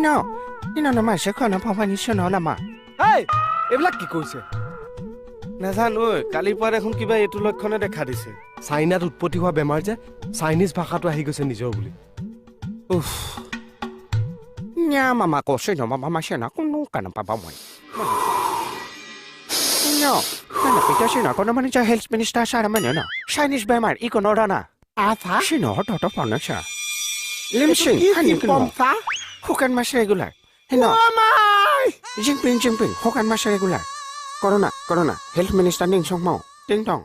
No, নামাই সেখানে ভবানী শোনো নামা এই এইবিলাক কি কৰিছে নাজানো কালিৰ পৰা দেখোন কিবা এইটো লক্ষণে দেখা দিছে চাইনাত উৎপত্তি হোৱা বেমাৰ যে চাইনিজ ভাষাটো আহি গৈছে নিজৰ বুলি উফ nya mama ko sino mama masena kuno kana papa mo no kana pita sino ko naman sa health minister sara man na Chinese bemar ikono rana ata sino to pano siya limsing hanin pompa hukan mas regular hino Jinping hukan mas regular corona health minister ning song mo ting tong